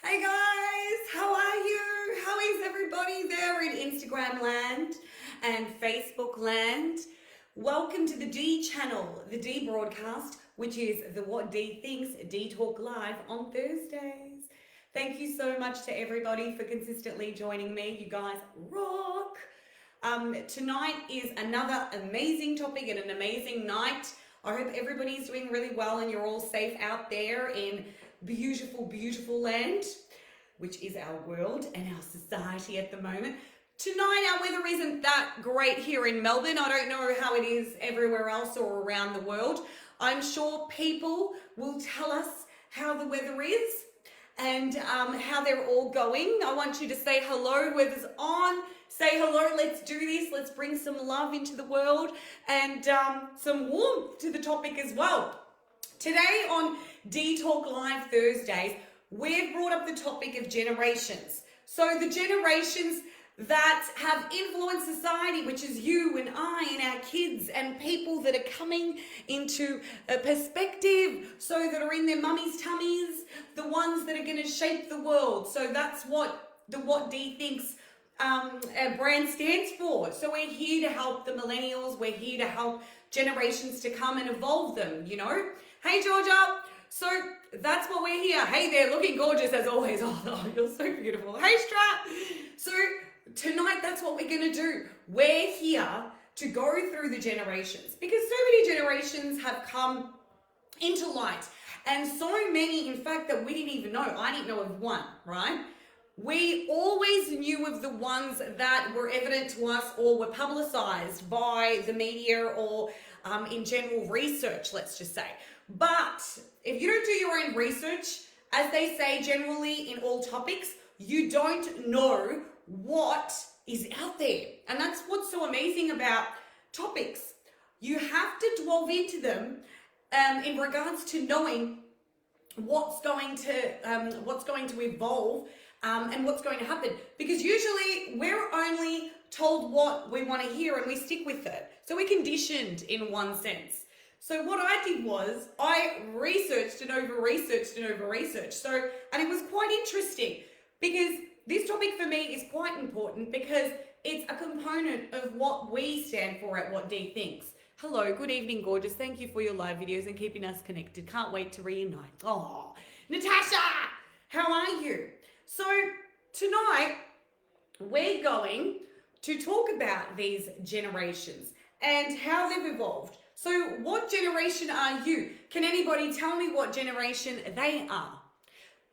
Hey guys, how are you? How is everybody there in Instagram land and Facebook land? Welcome to the D channel, the D broadcast, which is the What Dee Thinks D Talk Live on Thursdays. Thank you so much to everybody for consistently joining me. You guys rock. Tonight is another amazing topic and an amazing night. I hope everybody's doing really well and you're all safe out there in beautiful, beautiful land, which is our world and our society at the moment. Tonight, our weather isn't that great here in Melbourne. I don't know how it is everywhere else or around the world. I'm sure people will tell us how the weather is and how they're all going. I want you to say hello, whoever's on. Say hello, let's do this. Let's bring some love into the world and some warmth to the topic as well. Today on D Talk Live Thursdays, we've brought up the topic of generations. So the generations that have influenced society, which is you and I and our kids and people that are coming into a perspective, so that are in their mummies' tummies, the ones that are going to shape the world. So that's what the What Dee Thinks brand stands for. So we're here to help the millennials. We're here to help generations to come and evolve them, you know. Hey, Georgia. So that's what we're here. Hey there, looking gorgeous as always. Oh, you're so beautiful. Hey, Strat. So tonight, that's what we're going to do. We're here to go through the generations because so many generations have come into light. And so many, in fact, that we didn't even know. I didn't know of one, right? We always knew of the ones that were evident to us or were publicized by the media or in general research, let's just say. But if you don't do your own research, as they say generally in all topics, you don't know what is out there. And that's what's so amazing about topics. You have to delve into them in regards to knowing what's going to evolve and what's going to happen. Because usually we're only told what we want to hear and we stick with it. So we're conditioned in one sense. So what I did was I researched and over-researched and over-researched. So, and it was quite interesting because this topic for me is quite important because it's a component of what we stand for at What Dee Thinks. Hello, good evening, gorgeous. Thank you for your live videos and keeping us connected. Can't wait to reunite. Oh, Natasha, how are you? So tonight we're going to talk about these generations and how they've evolved. So what generation are you? Can anybody tell me what generation they are?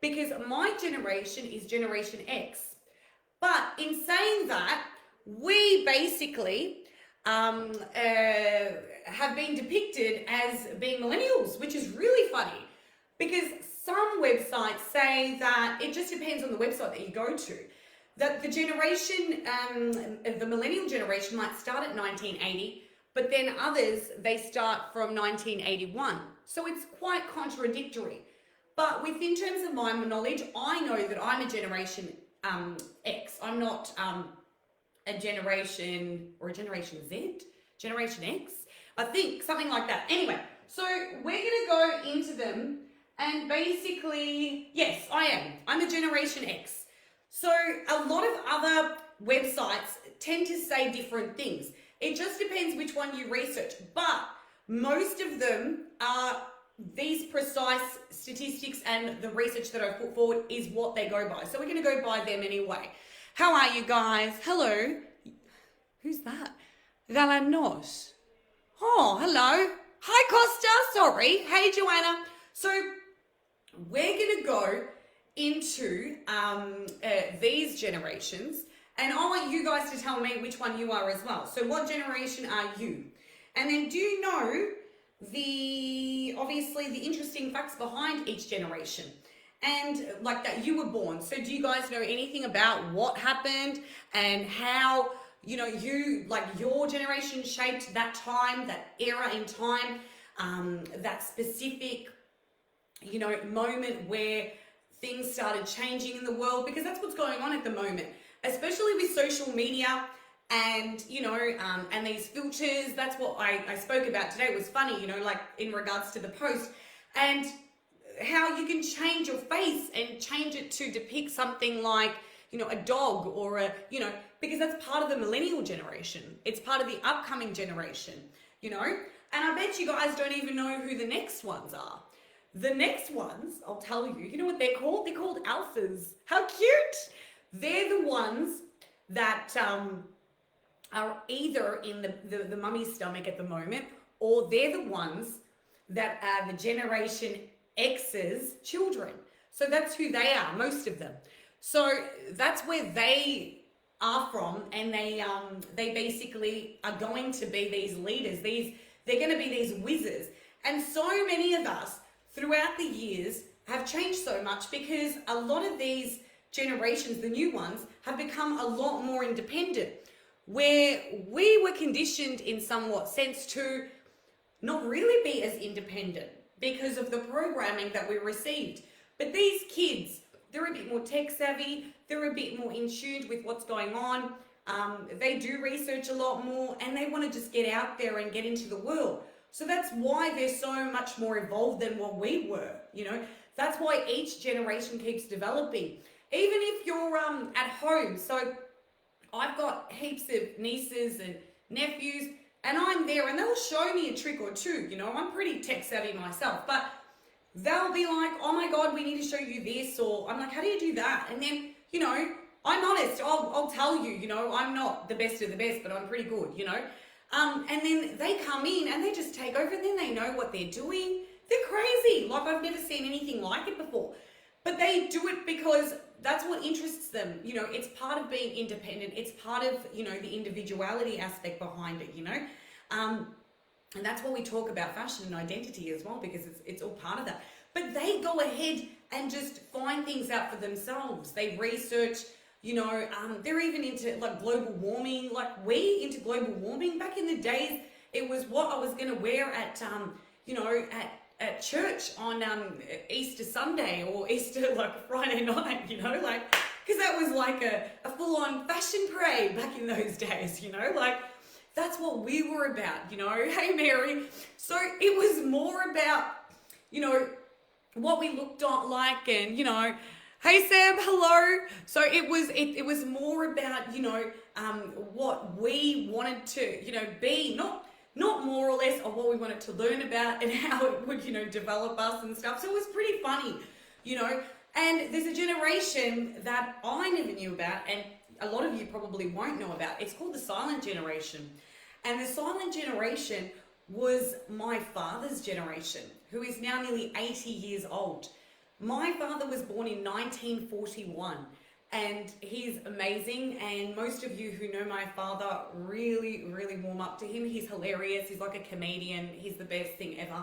Because my generation is Generation X. But in saying that, we basically have been depicted as being millennials, which is really funny because some websites say that it just depends on the website that you go to. That the generation, the millennial generation might start at 1980, but then others, they start from 1981. So it's quite contradictory. But within terms of my knowledge, I know that I'm a Generation X. I'm not a Generation or a Generation Z, Generation X. I think something like that. Anyway, so we're going to go into them and basically, yes, I am. I'm a Generation X. So a lot of other websites tend to say different things. It just depends which one you research, but most of them are these precise statistics and the research that I put forward is what they go by. So we're going to go by them anyway. How are you guys? Hello. Who's that? Galanos. Oh, hello. Hi, Costa. Sorry. Hey, Joanna. So we're going to go into these generations. And I want you guys to tell me which one you are as well. So what generation are you? And then do you know obviously the interesting facts behind each generation? And like that you were born. So do you guys know anything about what happened and how, you know, your generation shaped that time, that era in time, that specific, you know, moment where things started changing in the world? Because that's what's going on at the moment. Especially with social media and, you know, and these filters. That's what I spoke about today. It was funny, you know, like in regards to the post. And how you can change your face and change it to depict something like, a dog or because that's part of the millennial generation. It's part of the upcoming generation, And I bet you guys don't even know who the next ones are. The next ones, I'll tell you, you know what they're called? They're called alphas. How cute! They're the ones that are either in the mummy's stomach at the moment, or they're the ones that are the Generation X's children. So that's who they are, most of them. So that's where they are from, and they basically are going to be these leaders. They're going to be these wizards. And so many of us throughout the years have changed so much because a lot of these generations, the new ones, have become a lot more independent, where we were conditioned in somewhat sense to not really be as independent because of the programming that we received. But these kids, they're a bit more tech savvy, they're a bit more in tune with what's going on, they do research a lot more, and they want to just get out there and get into the world. So that's why they're so much more evolved than what we were, That's why each generation keeps developing. Even if you're at home, so I've got heaps of nieces and nephews, and I'm there and they'll show me a trick or two, I'm pretty tech savvy myself, but they'll be like, oh my God, we need to show you this, or I'm like, how do you do that? And then, I'm honest, I'll tell you, I'm not the best of the best, but I'm pretty good, and then they come in and they just take over, and then they know what they're doing. They're crazy. Like, I've never seen anything like it before, but they do it because that's what interests them. It's part of being independent. It's part of, the individuality aspect behind it, and that's why we talk about fashion and identity as well, because it's all part of that. But they go ahead and just find things out for themselves. They research, they're even into like global warming. Like, we into global warming back in the days, it was what I was going to wear at, at church on Easter Sunday or Easter like Friday night, because that was like a full-on fashion parade back in those days, that's what we were about, hey Mary. So it was more about, what we looked like, and, hey Sam, hello. So it was more about, what we wanted to, be, not more or less of what we wanted to learn about and how it would, develop us and stuff. So it was pretty funny, and there's a generation that I never knew about, and a lot of you probably won't know about. It's called the silent generation. And the silent generation was my father's generation, who is now nearly 80 years old. My father was born in 1941. And he's amazing, and most of you who know my father really, really warm up to him. He's hilarious. He's like a comedian. He's the best thing ever.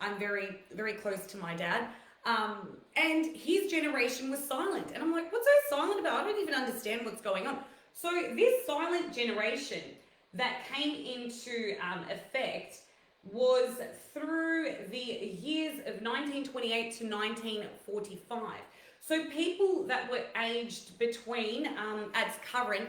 I'm very, very close to my dad. And his generation was silent. And I'm like, what's so silent about? I don't even understand what's going on. So this silent generation that came into effect was through the years of 1928 to 1945. So people that were aged between, as current,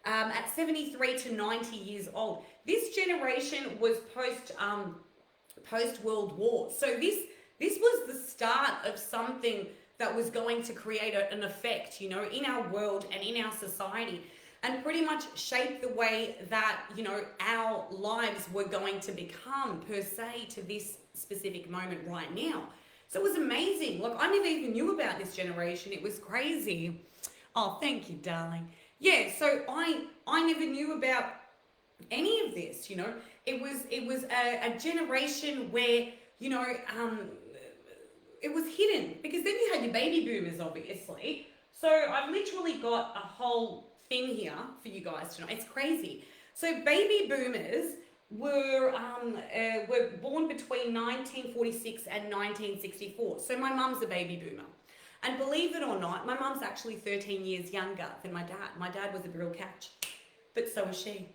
at 73 to 90 years old. This generation was post World War. So this was the start of something that was going to create an effect, in our world and in our society, and pretty much shape the way that, our lives were going to become per se to this specific moment right now. So it was amazing. Like, I never even knew about this generation. It was crazy. Oh, thank you, darling. Yeah, so I never knew about any of this, It was a generation where, it was hidden, because then you had your baby boomers, obviously. So I've literally got a whole thing here for you guys to know. It's crazy. So baby boomers were born between 1946 and 1964. So my mum's a baby boomer. And believe it or not, my mum's actually 13 years younger than my dad. My dad was a real catch, but so was she.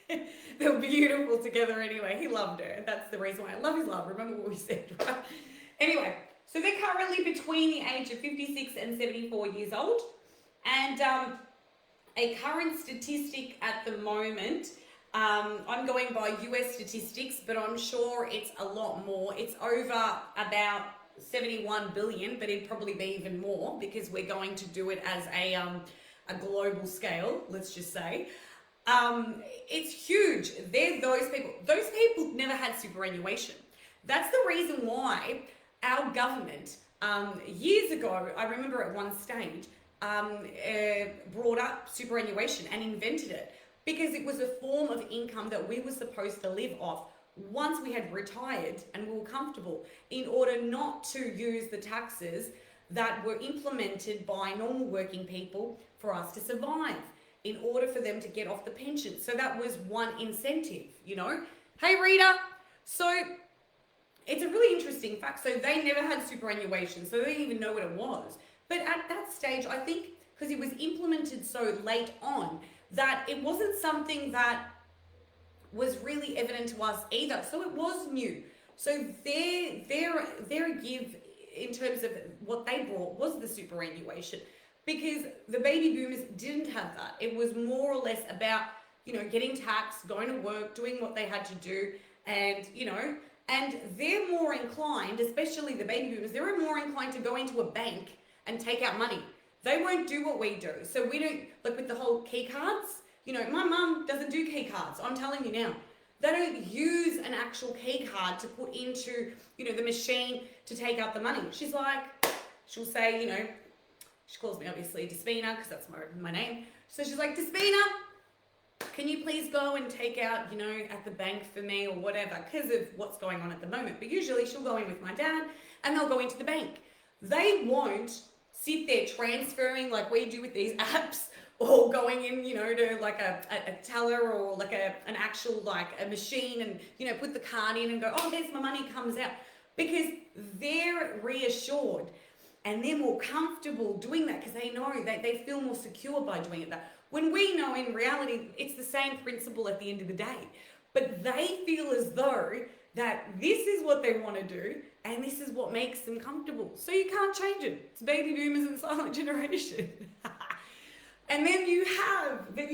They were beautiful together anyway. He loved her. That's the reason why I love his love. Remember what we said, right? Anyway, so they're currently between the age of 56 and 74 years old. And a current statistic at the moment I'm going by US statistics, but I'm sure it's a lot more. It's over about 71 billion, but it'd probably be even more because we're going to do it as a global scale, let's just say. It's huge. They're those people. Those people never had superannuation. That's the reason why our government, years ago, I remember at one stage, brought up superannuation and invented it because it was a form of income that we were supposed to live off once we had retired and we were comfortable, in order not to use the taxes that were implemented by normal working people for us to survive, in order for them to get off the pension. So that was one incentive, you know. Hey Rita, so it's a really interesting fact. So they never had superannuation, so they didn't even know what it was. But at that stage, I think because it was implemented so late on, that it wasn't something that was really evident to us either. So it was new. So their give in terms of what they brought was the superannuation, because the baby boomers didn't have that. It was more or less about, you know, getting taxed, going to work, doing what they had to do, and, you know, and they're more inclined, especially the baby boomers, they're more inclined to go into a bank and take out money. They won't do what we do. So we don't, like with the whole key cards, you know, my mum doesn't do key cards. I'm telling you now. They don't use an actual key card to put into, you know, the machine to take out the money. She's like, she'll say, you know, she calls me obviously Despina because that's my name. So she's like, Despina, can you please go and take out, you know, at the bank for me or whatever, because of what's going on at the moment. But usually she'll go in with my dad and they'll go into the bank. They won't sit there transferring like we do with these apps, or going in, you know, to like a teller or like an actual like a machine and, you know, put the card in and go, oh, there's my money, comes out. Because they're reassured and they're more comfortable doing that because they know that they feel more secure by doing it. That when we know in reality, it's the same principle at the end of the day. But they feel as though that this is what they want to do and this is what makes them comfortable. So you can't change it. It's baby boomers and silent generation. And then you have the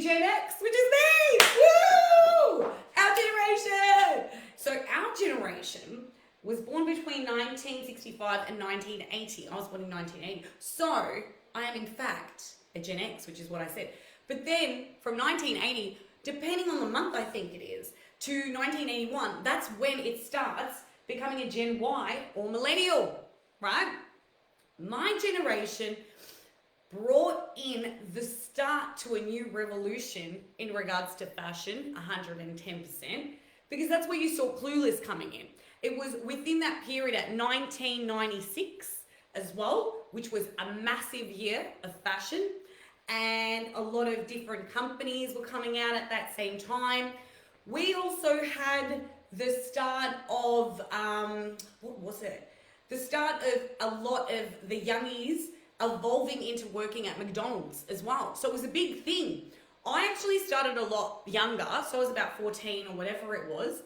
Gen X, which is me! Woo! Our generation! So our generation was born between 1965 and 1980. I was born in 1980. So I am in fact a Gen X, which is what I said. But then from 1980, depending on the month I think it is, to 1981, that's when it starts becoming a Gen Y or millennial, right? My generation brought in the start to a new revolution in regards to fashion, 110%, because that's where you saw Clueless coming in. It was within that period at 1996 as well, which was a massive year of fashion, and a lot of different companies were coming out at that same time. We also had the start of, what was it? The start of a lot of the youngies evolving into working at McDonald's as well. So it was a big thing. I actually started a lot younger, so I was about 14 or whatever it was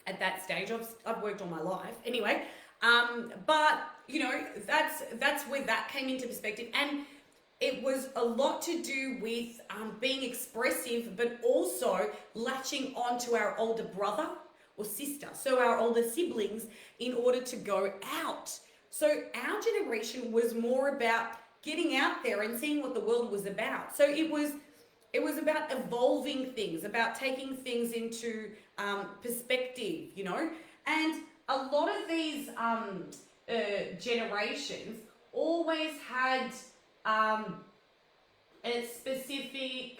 at that stage. I've worked all my life anyway. But you know, that's where that came into perspective, and it was a lot to do with being expressive, but also latching on to our older brother or sister, so our older siblings, in order to go out. So our generation was more about getting out there and seeing what the world was about. So it was about evolving things, about taking things into perspective, you know. And a lot of these generations always had a specific,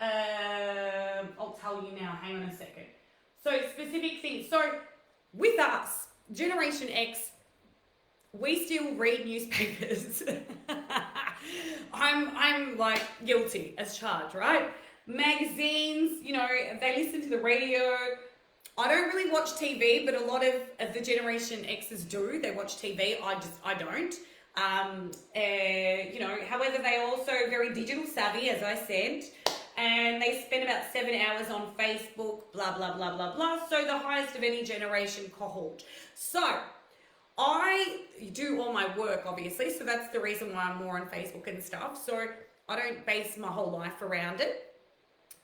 I'll tell you now, hang on a second. So specific things. So with us, Generation X, we still read newspapers. I'm like guilty as charged, right? Magazines, you know, they listen to the radio. I don't really watch TV, but a lot of the Generation X's do. They watch TV. I don't. You know, however, they are also very digital savvy, as I said, and they spend about 7 hours on Facebook, blah, blah, blah, blah, blah. So the highest of any generation cohort. So I do all my work, obviously, so that's the reason why I'm more on Facebook and stuff. So I don't base my whole life around it.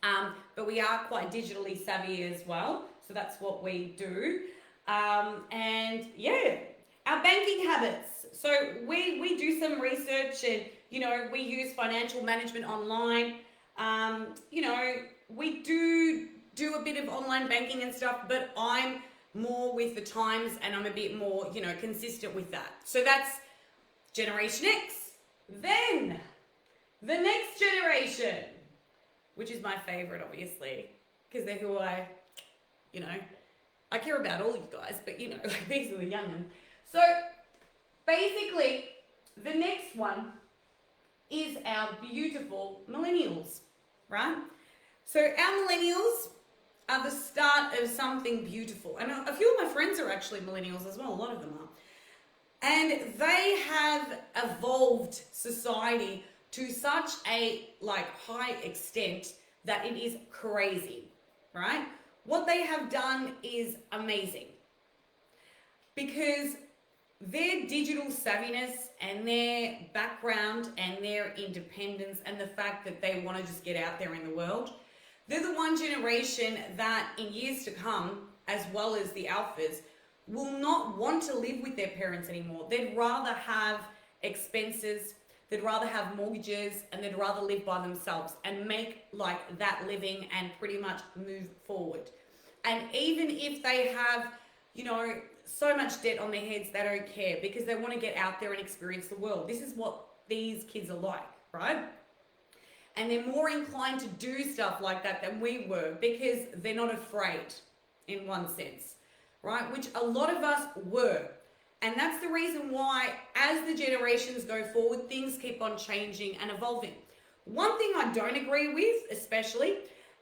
But we are quite digitally savvy as well. So that's what we do. And yeah, our banking habits. So we do some research and, we use financial management online. We do a bit of online banking and stuff, but I'm more with the times and I'm a bit more, consistent with that. So that's Generation X. Then the next generation, which is my favorite, obviously, because they're who I care about all you guys, but these are the young ones. So basically, the next one is our beautiful millennials, right? So our millennials are the start of something beautiful. And a few of my friends are actually millennials as well, a lot of them are. And they have evolved society to such a high extent that it is crazy, right? What they have done is amazing because their digital savviness and their background and their independence and the fact that they want to just get out there in the world, they're the one generation that in years to come, as well as the alphas, will not want to live with their parents anymore. They'd rather have expenses, they'd rather have mortgages, and they'd rather live by themselves and make that living and pretty much move forward. And even if they have, so much debt on their heads, they don't care because they want to get out there and experience the world. This is what these kids are like, right? And they're more inclined to do stuff like that than we were because they're not afraid in one sense, right? Which a lot of us were. And that's the reason why, as the generations go forward, things keep on changing and evolving. One thing I don't agree with, especially,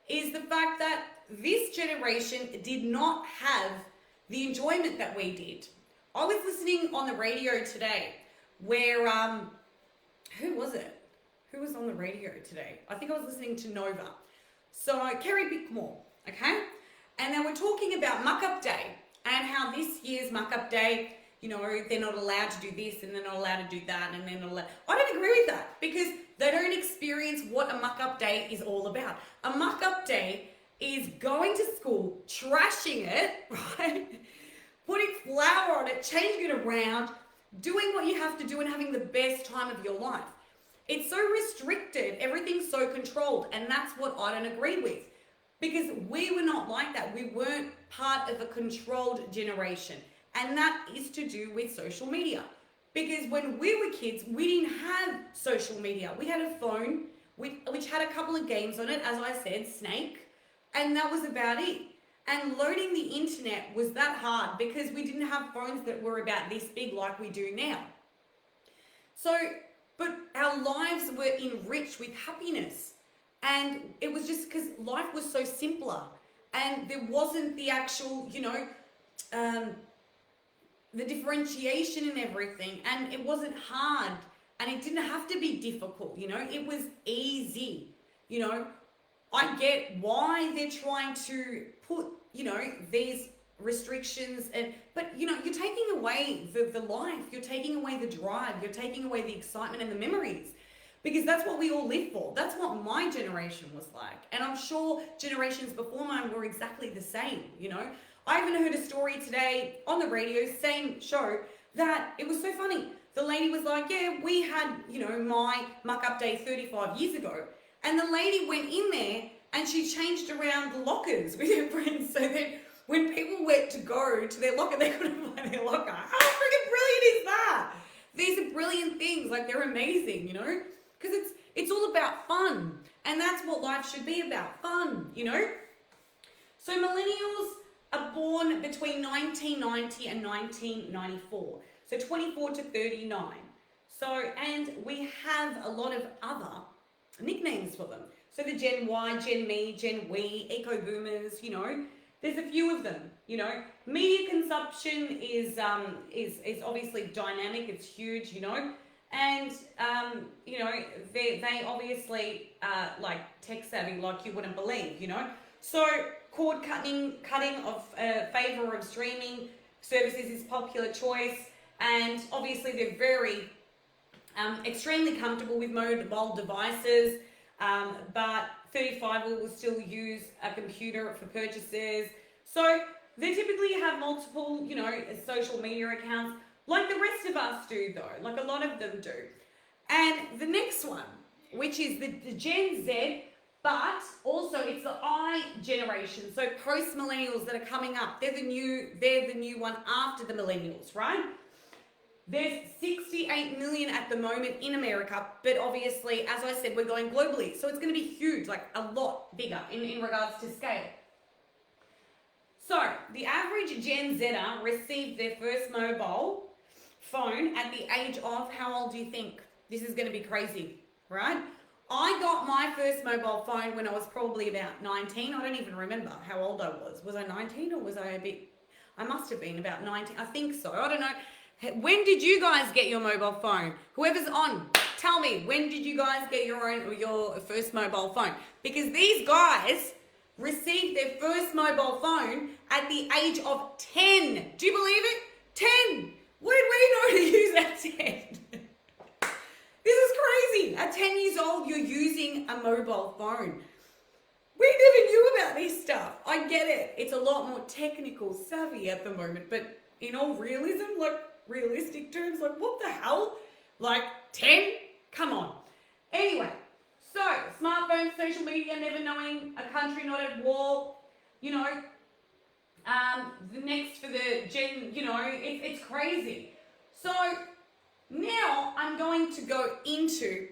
is the fact that this generation did not have the enjoyment that we did. I was listening on the radio today where, who was it? Who was on the radio today? I think I was listening to Nova. So, Kerry Bickmore, okay? And they were talking about Muck-Up Day and how this year's Muck-Up Day, they're not allowed to do this and they're not allowed to do that and they're not allowed. I don't agree with that because they don't experience what a Muck-Up Day is all about. A Muck-Up Day is going to school, trashing it, right? Putting flour on it, changing it around, doing what you have to do and having the best time of your life. It's so restricted, everything's so controlled, and that's what I don't agree with. Because we were not like that. We weren't part of a controlled generation. And that is to do with social media. Because when we were kids, we didn't have social media. We had a phone, which had a couple of games on it, as I said, Snake, and that was about it. And loading the internet was that hard because we didn't have phones that were about this big like we do now. So, but our lives were enriched with happiness. And it was just because life was so simpler. And there wasn't the actual, the differentiation and everything. And it wasn't hard. And it didn't have to be difficult, It was easy, I get why they're trying to put, these restrictions but you're taking away the life, you're taking away the drive, you're taking away the excitement and the memories because that's what we all live for. That's what my generation was like. And I'm sure generations before mine were exactly the same, I even heard a story today on the radio, same show, that it was so funny. The lady was like, yeah, we had, my Muck-Up Day 35 years ago. And the lady went in there and she changed around the lockers with her friends so that when people went to go to their locker, they couldn't find their locker. How freaking brilliant is that? These are brilliant things. They're amazing, because it's all about fun. And that's what life should be about, fun, So millennials are born between 1990 and 1994. So 24 to 39. So, and we have a lot of other nicknames for them. So the Gen Y, Gen Me, Gen We, Eco Boomers, there's a few of them, Media consumption is obviously dynamic, it's huge, and, they obviously tech savvy like you wouldn't believe, So cord cutting of favor of streaming services is popular choice, and obviously they're very extremely comfortable with mobile devices. but 35 will still use a computer for purchases. So they typically have multiple, social media accounts, like the rest of us do though, like a lot of them do. And the next one, which is the Gen Z, but also it's the I generation. So post millennials that are coming up, they're the new one after the millennials, right? There's 68 million at the moment in America, but obviously, as I said, we're going globally. So it's going to be huge, like a lot bigger in regards to scale. So the average Gen Zer received their first mobile phone at the age of, how old do you think? This is going to be crazy, right? I got my first mobile phone when I was probably about 19. I don't even remember how old I was. Was I 19 or was I a bit... I must have been about 19. I think so. I don't know. When did you guys get your mobile phone? Whoever's on, tell me, when did you guys get your first mobile phone? Because these guys received their first mobile phone at the age of 10. Do you believe it? 10. What did we know to use at 10? This is crazy. At 10 years old, you're using a mobile phone. We never knew about this stuff. I get it. It's a lot more technical savvy at the moment, but in all realism, like realistic terms, like what the hell? Like 10? Come on. Anyway, so smartphones, social media, never knowing, a country not at war, the next for the gen, it's crazy. So now I'm going to go into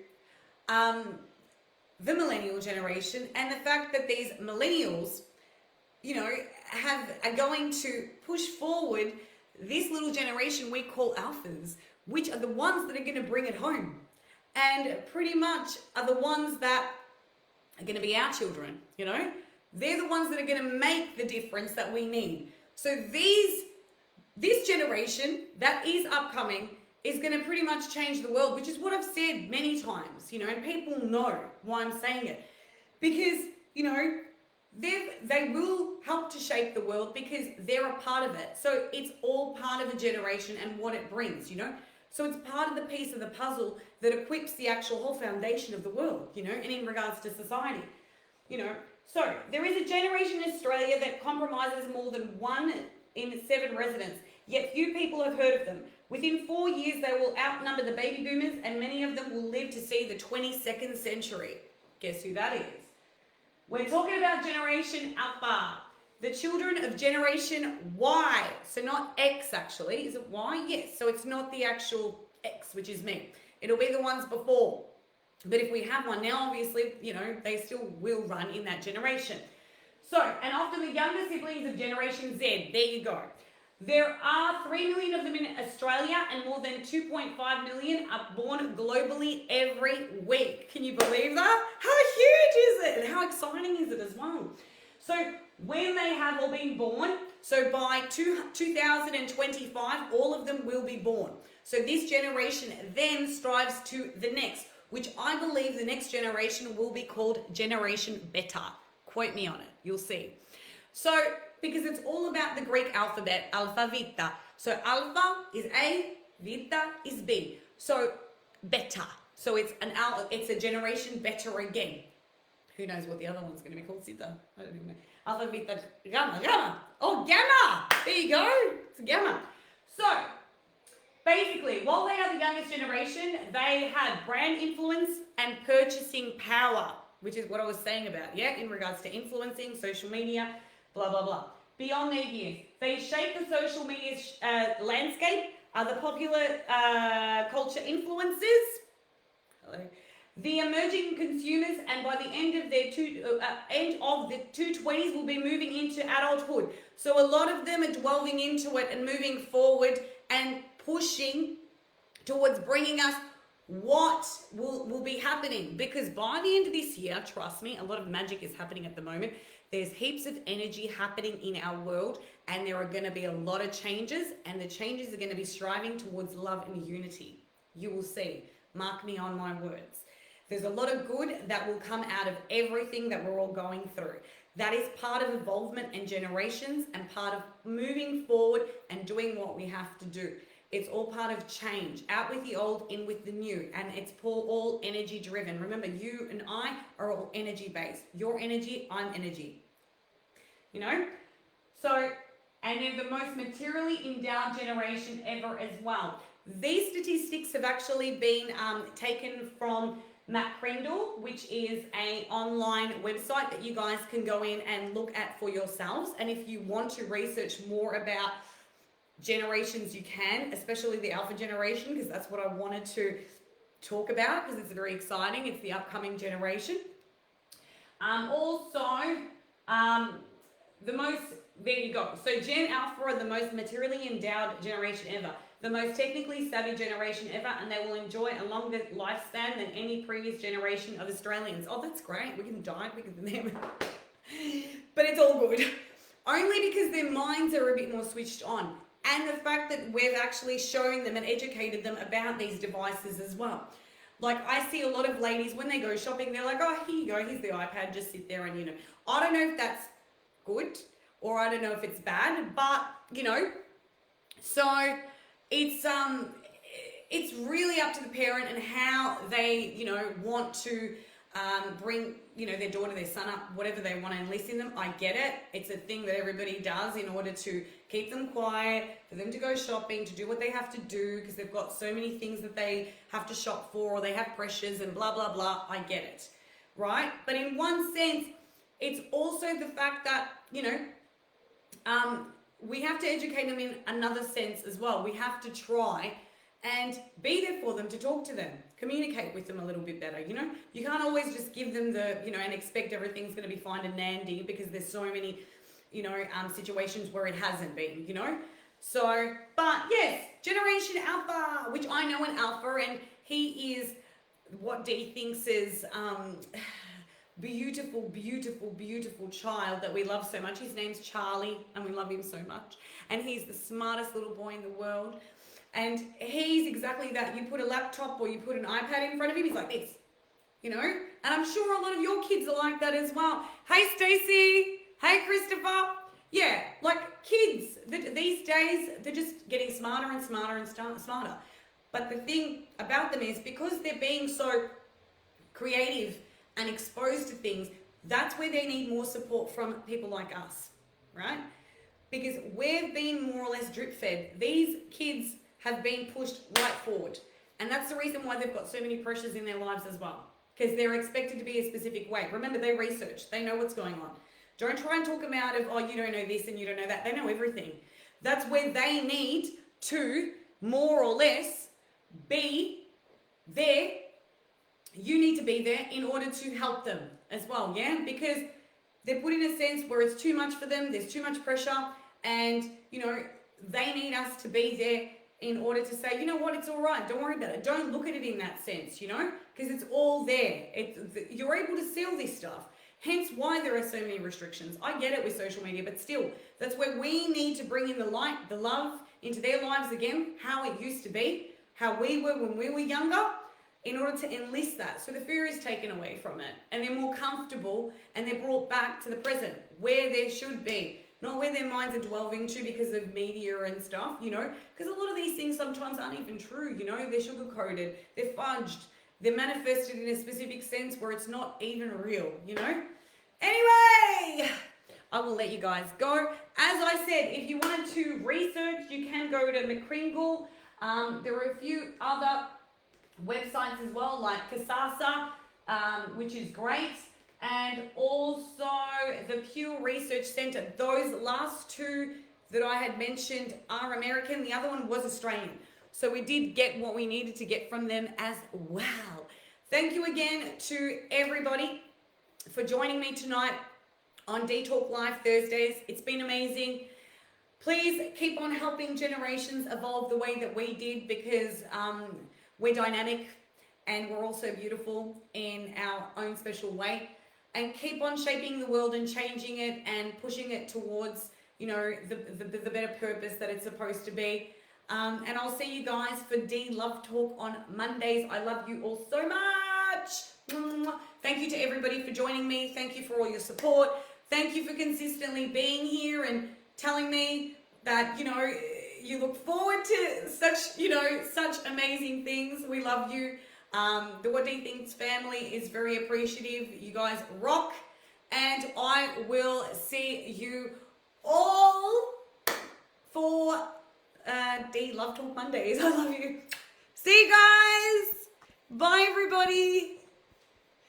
the millennial generation and the fact that these millennials, are going to push forward this little generation we call alphas, which are the ones that are going to bring it home and pretty much are the ones that are going to be our children, They're the ones that are going to make the difference that we need. So this generation that is upcoming is going to pretty much change the world, which is what I've said many times, and people know why I'm saying it. Because, they will help to shape the world because they're a part of it. So it's all part of a generation and what it brings, So it's part of the piece of the puzzle that equips the actual whole foundation of the world, and in regards to society, So there is a generation in Australia that compromises more than 1 in 7 residents, yet few people have heard of them. Within 4 years, they will outnumber the baby boomers, and many of them will live to see the 22nd century. Guess who that is? We're talking about Generation Alpha, the children of Generation Y. So not X, actually. Is it Y? Yes. So it's not the actual X, which is me. It'll be the ones before. But if we have one now, obviously, they still will run in that generation. So, and after the younger siblings of Generation Z, there you go. There are 3 million of them in Australia and more than 2.5 million are born globally every week. Can you believe that? How huge is it? And how exciting is it as well? So when they have all been born, so by 2025, all of them will be born. So this generation then strives to the next, which I believe the next generation will be called Generation Beta. Quote me on it. You'll see. So, because it's all about the Greek alphabet, alpha, vita. So alpha is A, vita is B. So beta. So it's a generation beta again. Who knows what the other one's going to be called? Sita. I don't even know. Alpha, vita, gamma. Oh, gamma. There you go. It's gamma. So basically, while they are the youngest generation, they have brand influence and purchasing power, which is what I was saying about, in regards to influencing, social media, blah, blah, blah. Beyond their years, they shape the social media landscape, are the popular culture influencers, the emerging consumers, and by the end of their 20s will be moving into adulthood. So a lot of them are delving into it and moving forward and pushing towards bringing us what will be happening, because by the end of this year, trust me, a lot of magic is happening at the moment. There's heaps of energy happening in our world, and there are going to be a lot of changes, and the changes are going to be striving towards love and unity. You will see. Mark me on my words. There's a lot of good that will come out of everything that we're all going through. That is part of evolvement and generations and part of moving forward and doing what we have to do. It's all part of change. Out with the old, in with the new. And it's all energy driven. Remember, you and I are all energy based. Your energy, I'm energy. You know? So, and they're the most materially endowed generation ever as well. These statistics have actually been taken from Matt Crendall, which is an online website that you guys can go in and look at for yourselves. And if you want to research more about generations, you can, especially the Alpha generation, because that's what I wanted to talk about, because it's very exciting. It's the upcoming generation. There you go. So Gen Alpha are the most materially endowed generation ever, the most technically savvy generation ever, and they will enjoy a longer lifespan than any previous generation of Australians. Oh, that's great. We can die quicker than them. But it's all good. Only because their minds are a bit more switched on. And the fact that we've actually shown them and educated them about these devices as well. Like, I see a lot of ladies, when they go shopping, they're like, oh, here you go, here's the iPad, just sit there and, I don't know if that's good or I don't know if it's bad, but, so it's really up to the parent and how they, want to bring, their daughter, their son up, whatever they want to enlist in them. I get it. It's a thing that everybody does in order to keep them quiet, for them to go shopping, to do what they have to do, because they've got so many things that they have to shop for, or they have pressures and blah, blah, blah. I get it, right? But in one sense, it's also the fact that, we have to educate them in another sense as well. We have to try and be there for them, to talk to them, communicate with them a little bit better. You can't always just give them the, and expect everything's going to be fine and dandy, because there's so many, situations where it hasn't been, So, but yes, Generation Alpha, which I know an Alpha, and he is what Dee Thinks is, beautiful, beautiful, beautiful child that we love so much. His name's Charlie, and we love him so much. And he's the smartest little boy in the world. And he's exactly that. You put a laptop or you put an iPad in front of him, he's like this, And I'm sure a lot of your kids are like that as well. Hey, Stacey. Hey, Christopher. Yeah, like kids, these days, they're just getting smarter and smarter and smarter. But the thing about them is, because they're being so creative and exposed to things, that's where they need more support from people like us, right? Because we've been more or less drip fed. These kids have been pushed right forward. And that's the reason why they've got so many pressures in their lives as well. Because they're expected to be a specific way. Remember, they research. They know what's going on. Don't try and talk them out of, oh, you don't know this and you don't know that. They know everything. That's where they need to, more or less, be there. You need to be there in order to help them as well, yeah? Because they're put in a sense where it's too much for them. There's too much pressure. And, they need us to be there in order to say, you know what, it's all right. Don't worry about it. Don't look at it in that sense, because it's all there. You're able to sell this stuff. Hence why there are so many restrictions. I get it with social media, but still, that's where we need to bring in the light, the love into their lives again, how it used to be, how we were when we were younger, in order to enlist that. So the fear is taken away from it, and they're more comfortable, and they're brought back to the present, where they should be. Not where their minds are delving to because of media and stuff, because a lot of these things sometimes aren't even true, they're sugar-coated, they're fudged, they're manifested in a specific sense where it's not even real, Anyway, I will let you guys go. As I said, if you wanted to research, you can go to McCringle. There are a few other websites as well, like Kasasa, which is great. And also the Pew Research Center. Those last two that I had mentioned are American. The other one was Australian. So we did get what we needed to get from them as well. Thank you again to everybody for joining me tonight on Dee Talk Live Thursdays. It's been amazing. Please keep on helping generations evolve the way that we did, because we're dynamic and we're also beautiful in our own special way. And keep on shaping the world and changing it and pushing it towards, the better purpose that it's supposed to be. And I'll see you guys for Dee Love Talk on Mondays. I love you all so much. Thank you to everybody for joining me. Thank you for all your support. Thank you for consistently being here and telling me that, You look forward to such amazing things. We love you. The What Dee Thinks family is very appreciative. You guys rock. And I will see you all for Dee Love Talk Mondays. I love you. See you guys. Bye, everybody.